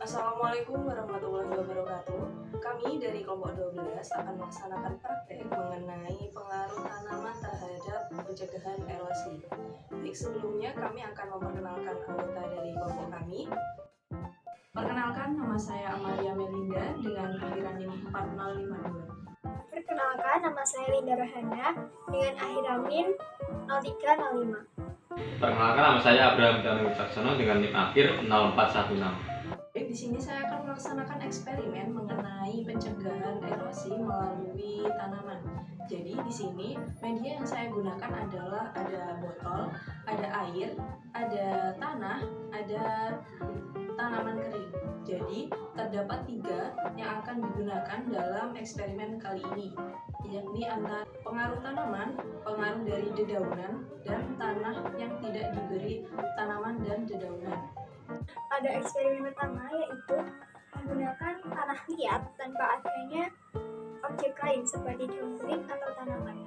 Assalamualaikum warahmatullahi wabarakatuh. Kami dari kelompok 12 akan melaksanakan praktek mengenai pengaruh tanaman terhadap pencegahan erosi. Baik, sebelumnya kami akan memperkenalkan anggota dari kelompok kami. Perkenalkan, nama saya Amalia Melinda dengan akhiran NIM 4052. Perkenalkan, nama saya Linda Rahana dengan akhiran NIM 0305. Perkenalkan, nama saya Abraham Danu Wicaksono dengan NIM akhir 0416. Di sini saya akan melaksanakan eksperimen mengenai pencegahan erosi melalui tanaman. Jadi di sini media yang saya gunakan adalah ada botol, ada air, ada tanah, ada tanaman kering. Jadi terdapat 3 yang akan digunakan dalam eksperimen kali ini, yakni antara pengaruh tanaman, pengaruh dari dedaunan, dan tanah yang tidak diberi tanaman dan dedaunan. Pada eksperimen pertama yaitu menggunakan tanah liat tanpa adanya objek lain seperti daun kering atau tanaman.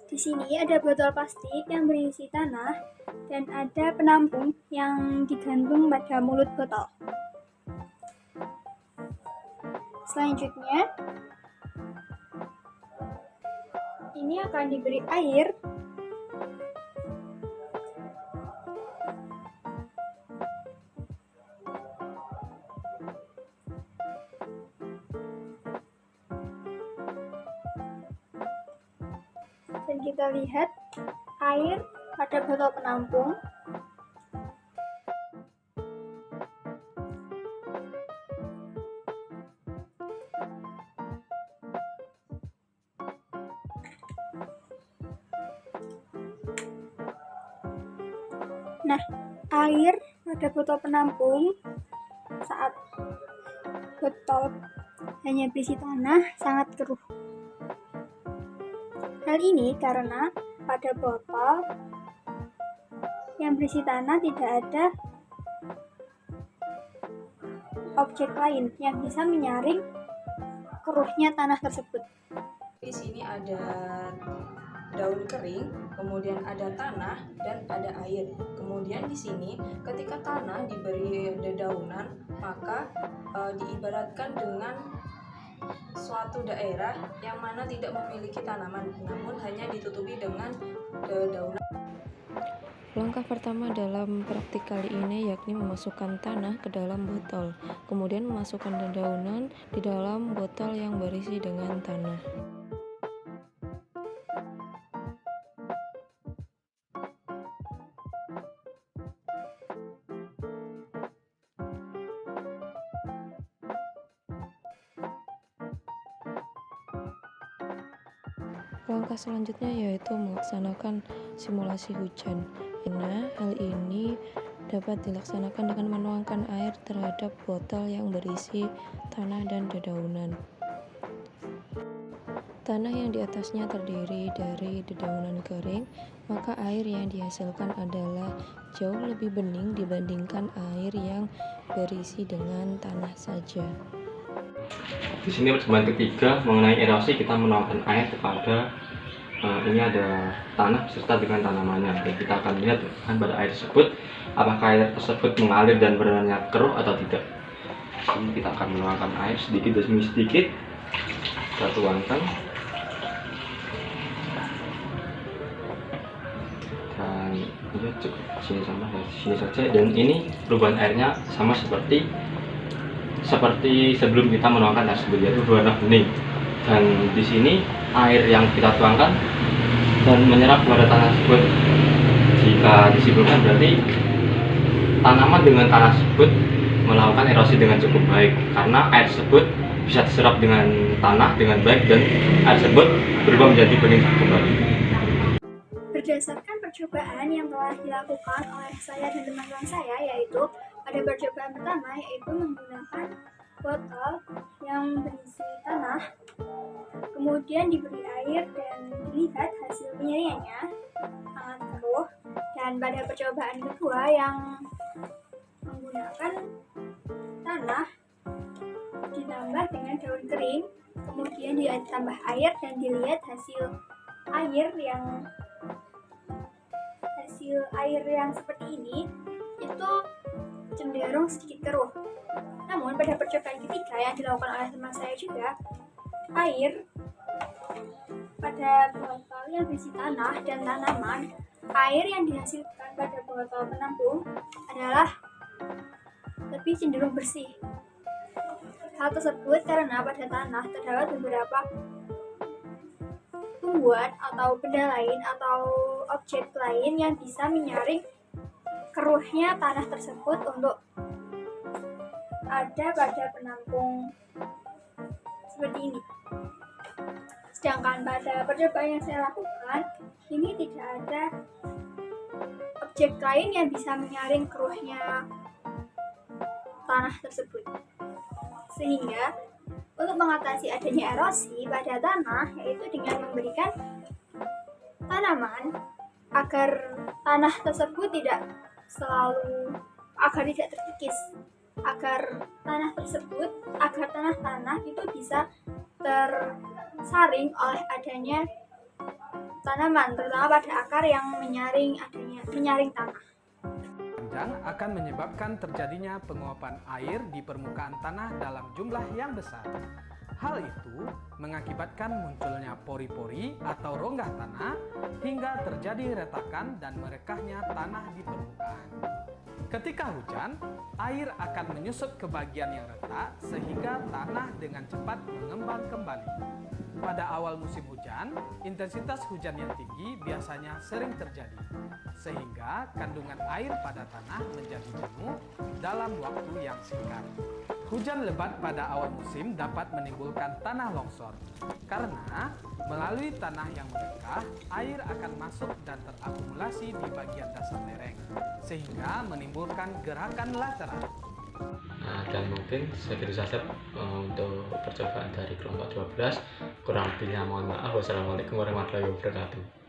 Di sini ada botol plastik yang berisi tanah dan ada penampung yang digantung pada mulut botol. Selanjutnya, ini akan diberi air dan kita lihat air pada botol penampung. Nah, air pada botol penampung saat botol hanya berisi tanah sangat keruh. Hal ini karena pada botol yang berisi tanah tidak ada objek lain yang bisa menyaring keruhnya tanah tersebut. Di sini ada daun kering, kemudian ada tanah dan ada air. Kemudian di sini ketika tanah diberi dedaunan, maka diibaratkan dengan suatu daerah yang mana tidak memiliki tanaman, namun hanya ditutupi dengan dedaunan. Langkah pertama dalam praktik kali ini yakni memasukkan tanah ke dalam botol, kemudian memasukkan dedaunan di dalam botol yang berisi dengan tanah. Langkah selanjutnya yaitu melaksanakan simulasi hujan. Hal ini dapat dilaksanakan dengan menuangkan air terhadap botol yang berisi tanah dan dedaunan. Tanah yang di atasnya terdiri dari dedaunan kering, maka air yang dihasilkan adalah jauh lebih bening dibandingkan air yang berisi dengan tanah saja. Di sini pertemuan ketiga mengenai erosi, kita menuangkan air kepada ini ada tanah beserta dengan tanamannya. Dan kita akan lihat pada air tersebut apakah air tersebut mengalir dan berwarna keruh atau tidak. Ini kita akan menuangkan air sedikit demi sedikit. Kita tuangkan dan ya cukup sini sama sini saja. Dan ini perubahan airnya sama seperti sebelum kita menuangkan tersebut, yaitu berwarna bening. Dan di sini air yang kita tuangkan dan menyerap kepada tanah tersebut, jika disimpulkan berarti tanaman dengan tanah tersebut melakukan erosi dengan cukup baik, karena air tersebut bisa diserap dengan tanah dengan baik dan air tersebut berubah menjadi bening kembali. Berdasarkan percobaan yang telah dilakukan oleh saya dan teman-teman saya, yaitu pada percobaan pertama yaitu menggunakan botol yang berisi tanah, kemudian diberi air dan dilihat hasil penyariannya sangat keruh. Dan pada percobaan kedua yang menggunakan tanah ditambah dengan daun kering, kemudian ditambah air dan dilihat hasil air yang seperti ini, itu cenderung sedikit keruh. Namun pada percobaan ketiga yang dilakukan oleh teman saya juga, air pada botol yang berisi tanah dan tanaman, air yang dihasilkan pada botol penampung adalah lebih cenderung bersih. Hal tersebut karena pada tanah terdapat beberapa tumbuhan atau benda lain atau objek lain yang bisa menyaring keruhnya tanah tersebut untuk ada pada penampung seperti ini. Sedangkan pada percobaan yang saya lakukan, ini tidak ada objek lain yang bisa menyaring keruhnya tanah tersebut. Sehingga untuk mengatasi adanya erosi pada tanah, yaitu dengan memberikan tanaman agar tanah tersebut tidak terkikis, agar tanah itu bisa tersaring oleh adanya tanaman, terutama pada akar yang menyaring tanah. Panjang akan menyebabkan terjadinya penguapan air di permukaan tanah dalam jumlah yang besar. Hal itu mengakibatkan munculnya pori-pori atau rongga tanah hingga terjadi retakan dan merekahnya tanah di permukaan. Ketika hujan, air akan menyusup ke bagian yang retak sehingga tanah dengan cepat mengembang kembali. Pada awal musim hujan, intensitas hujan yang tinggi biasanya sering terjadi, sehingga kandungan air pada tanah menjadi jenuh dalam waktu yang singkat. Hujan lebat pada awal musim dapat menimbulkan tanah longsor, karena melalui tanah yang merekah, air akan masuk dan terakumulasi di bagian dasar lereng, sehingga menimbulkan gerakan lateral. Nah, dan mungkin segitu saja untuk percobaan dari kelompok 12. Kurang lebihnya mohon maaf. Wassalamualaikum warahmatullahi wabarakatuh.